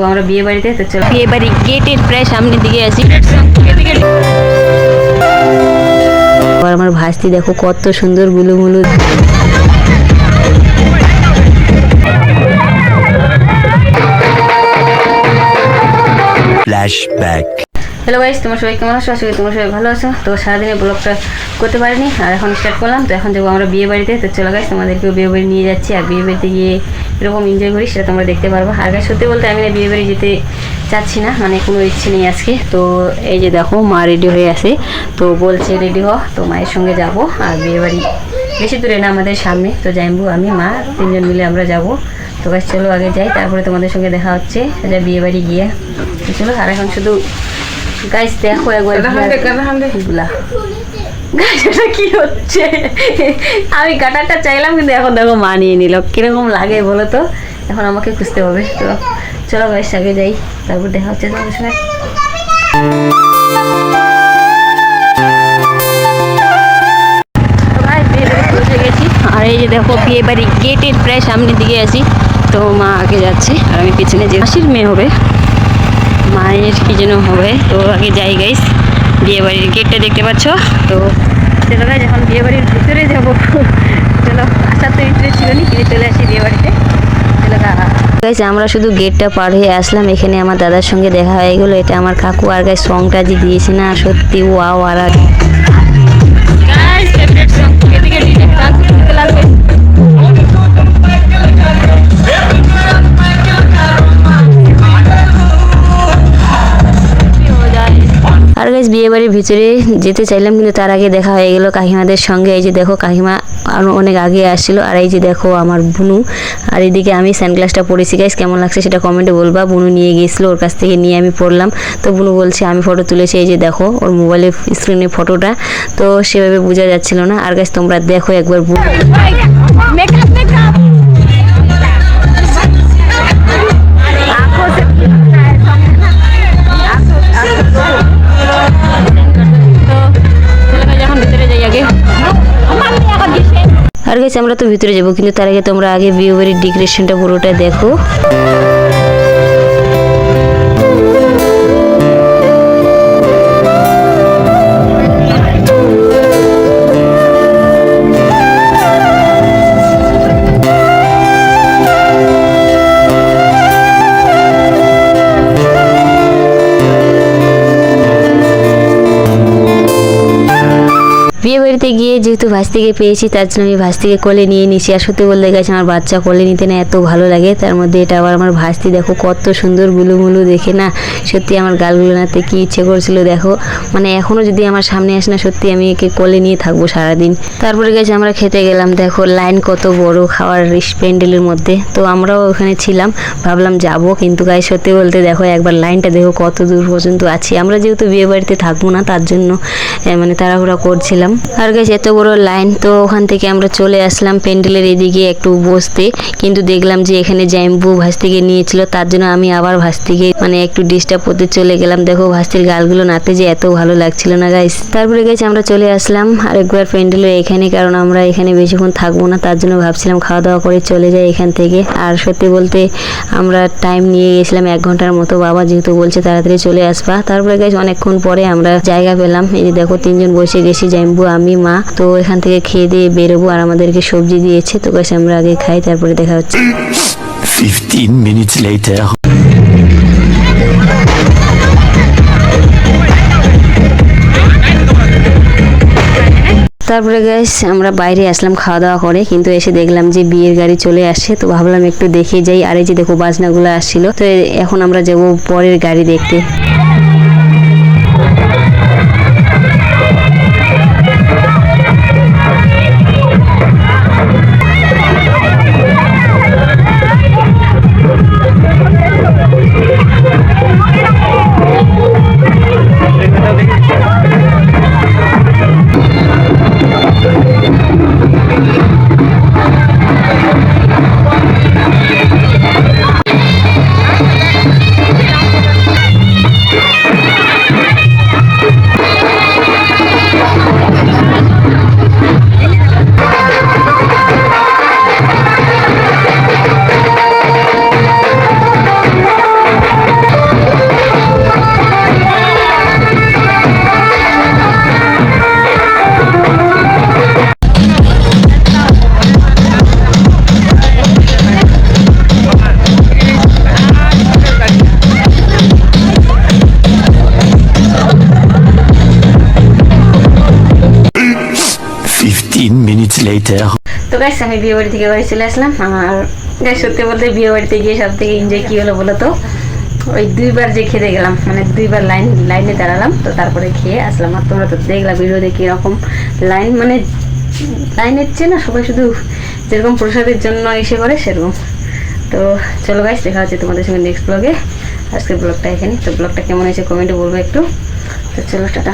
যাবো আমরা বিয়ে বাড়িতে। তো চলো বিয়ে বাড়ি গেটের প্রায় সামনের দিকে আছি। আমার ভাস্তি দেখো কত সুন্দর গুলুমুলু। ফ্ল্যাশব্যাক। হ্যালো গাইস, তোমার সবাই কেমন আছো? আশা করি তোমরা সবাই ভালো আছো। তো সারাদিনে ব্লগটা করতে পারিনি, আর এখন স্টার্ট করলাম। তো এখন যাবো আমরা বিয়ে বাড়িতে। তো চলো গাইস, তোমাদেরকেও বিয়ে বাড়ি নিয়ে যাচ্ছি, আর বিয়ে বাড়িতে গিয়ে এরকম এনজয় করি সেটা তোমরা দেখতে পারবো। আর গাইস সত্যি বলতে আমি না বিয়ে বাড়ি যেতে চাচ্ছি না, মানে কোনো ইচ্ছে নেই আজকে। তো এই যে দেখো মা রেডি হয়ে আছে, তো বলছে রেডি হ, তো মায়ের সঙ্গে যাব। আর বিয়ে বাড়ি বেশি দূরে না, আমাদের সামনে। তো যাইবো আমি মা তিনজন মিলে আমরা যাব। তো গাইস চলো আগে যাই, তারপরে তোমাদের সঙ্গে দেখা হচ্ছে বিয়ে বাড়ি গিয়ে। তো চলো, আর এখন শুধু গাইস দেখো একবার কি হচ্ছে। আমি কাটারটা চাইলাম, কিন্তু এখন দেখো মা নিয়ে নিল। কিরকম লাগে বলো তো, এখন আমাকে খুঁজতে হবে। তো চলো গাইস আগে যাই, তারপর দেখা হচ্ছে তোমাদের সঙ্গে। পৌঁছে গেছি, আর এই যে দেখো বিয়ে বাড়ি গেটের প্রায় সামনের দিকে আছি। তো মা আগে যাচ্ছে আর আমি পিছনে, যে মাসির মেয়ে হবে, মায়ের কি যেন হবে। তো আগে যাই গাইস, বিয়ে বাড়ির গেটটা দেখতে পাচ্ছ। তো চলো গাইস এখন বিয়ে বাড়ির ভিতরে যাবো। চলো, আসার তো ইন্টারেস্ট ছিল না, কিন্তু চলে আসি বিয়ে বাড়িতে। চলো গাইস আমরা শুধু গেটটা পার হয়ে আসলাম, এখানে আমার দাদার সঙ্গে দেখা হয়ে গেলো। এটা আমার কাকু। আর গাইস সংটা যে দিয়েছে না, সত্যি ওয়াও। আর গাইস ফেভারিট সং এদিকে ডিজে গান করতে লাগবে। আর গাইস বিয়ে বাড়ির ভিতরে যেতে চাইলাম, কিন্তু তার আগে দেখা হয়ে গেল কাকিমাদের সঙ্গে। এই যে দেখো কাকিমা আরও অনেক আগে আসছিল। আর এই যে দেখো আমার বুনু, আর এদিকে আমি সানগ্লাসটা পরেছি। গাইস কেমন লাগছে সেটা কমেন্টে বলবা। বুনু নিয়ে গিয়েছিল, ওর কাছ থেকে নিয়ে আমি পড়লাম। তো বুনু বলছে আমি ফটো তুলেছি, এই যে দেখো ওর মোবাইলের স্ক্রিনে ফটোটা। তো সেভাবে বোঝা যাচ্ছিল না। আর গাইস তোমরা দেখো একবার বুনু আর গাইস আমরা তো ভিতরে যাবো, কিন্তু তার আগে তোমরা আগে বিয়ে বাড়ির ডেকোরেশনটা পুরোটা দেখো। বিয়ে বাড়িতে গিয়ে যেহেতু ভাস্তিকে পেয়েছি, তার জন্য আমি ভাস্তিকে কোলে নিয়ে নিয়েছি। আর সত্যি বলতে গেছে আমার বাচ্চা কোলে নিতে না এত ভালো লাগে। তার মধ্যে এটা আবার আমার ভাস্তি, দেখো কত সুন্দর গুলুমুলু দেখে না, সত্যি আমার গালগুলো নাতে কি ইচ্ছে করছিল দেখো। মানে এখনও যদি আমার সামনে আসে না, সত্যি আমি একে কোলে নিয়ে থাকবো সারাদিন। তারপরে গেছে আমরা খেতে গেলাম, দেখো লাইন কত বড় খাওয়ার প্যান্ডেলের মধ্যে। তো আমরাও ওখানে ছিলাম, ভাবলাম যাব, কিন্তু গায়ে সত্যি বলতে দেখো একবার লাইনটা দেখো কত দূর পর্যন্ত আছি। আমরা যেহেতু বিয়ে বাড়িতে থাকবো না, তার জন্য মানে তাড়াহুড়া করছিলাম। আর গাইস এত বড় লাইন, তো ওখান থেকে আমরা চলে আসলাম প্যান্ডেলের এদিকে একটু বসতে। কিন্তু দেখলাম যে এখানে জাইম্বু ভাস্তিকে নিয়েছিল, তার জন্য আমি আবার ভাস্তিকে মানে একটু ডিস্টার্ব করতে চলে গেলাম। দেখো ভাস্তির গালগুলো নাতে যে এত ভালো লাগছিল না গাইস। তারপরে গাইস আমরা চলে আসলাম আরেকবার প্যান্ডেলের এখানে, কারণ আমরা এখানে বেশিক্ষণ থাকবো না, তার জন্য ভাবছিলাম খাওয়া দাওয়া করে চলে যাই এখান থেকে। আর সত্যি বলতে আমরা টাইম নিয়ে গেছিলাম 1 ঘন্টার মতো, বাবা যেহেতু বলছে তাড়াতাড়ি চলে আসবা। তারপরে গাইস অনেকক্ষণ পরে আমরা জায়গা পেলাম। এই যে দেখো 3 জন বসে গেছি, জাইম্বু আমি মা। তো এখান থেকে খেয়ে দিয়ে বেরোবো, আর আমাদেরকে সবজি দিয়েছে। তো গাইস আমরা আগে খাই, তারপরে দেখা হচ্ছে। 15 minutes later. তারপরে গাইস আমরা বাইরে আসলাম খাওয়া দাওয়া করে, কিন্তু এসে দেখলাম যে বিয়ের গাড়ি চলে আসছে। তো ভাবলাম একটু দেখে যাই। আর এই যে দেখো বাজনাগুলো আসছিল। তো এখন আমরা যাবো পরের গাড়ি দেখতে। 15 minutes later. তো গাইস আমি বিয়ে বাড়ি থেকে বাড়ি চলে আসলাম। আর গাইস সত্যি বলতে বিয়ে বাড়িতে গিয়ে সব থেকে এনজয় কি হলো বলো তো, ওই 2বার যে খেতে গেলাম, মানে 2বার লাইনে দাঁড়ালাম, তো তারপরে খেয়ে আসলাম। আর তোমরা তো দেখলাম ভিডিওতে কীরকম লাইন, মানে লাইনের চেয়ে না সবাই শুধু যেরকম প্রসাদের জন্য এসে করে সেরকম। তো চলো গাইস, দেখা হচ্ছে তোমাদের সঙ্গে নেক্সট ব্লগে। আজকের ব্লগটা এখানে। তো ব্লগটা কেমন হয়েছে কমেন্টে বলবো একটু। তো চলো টাটা।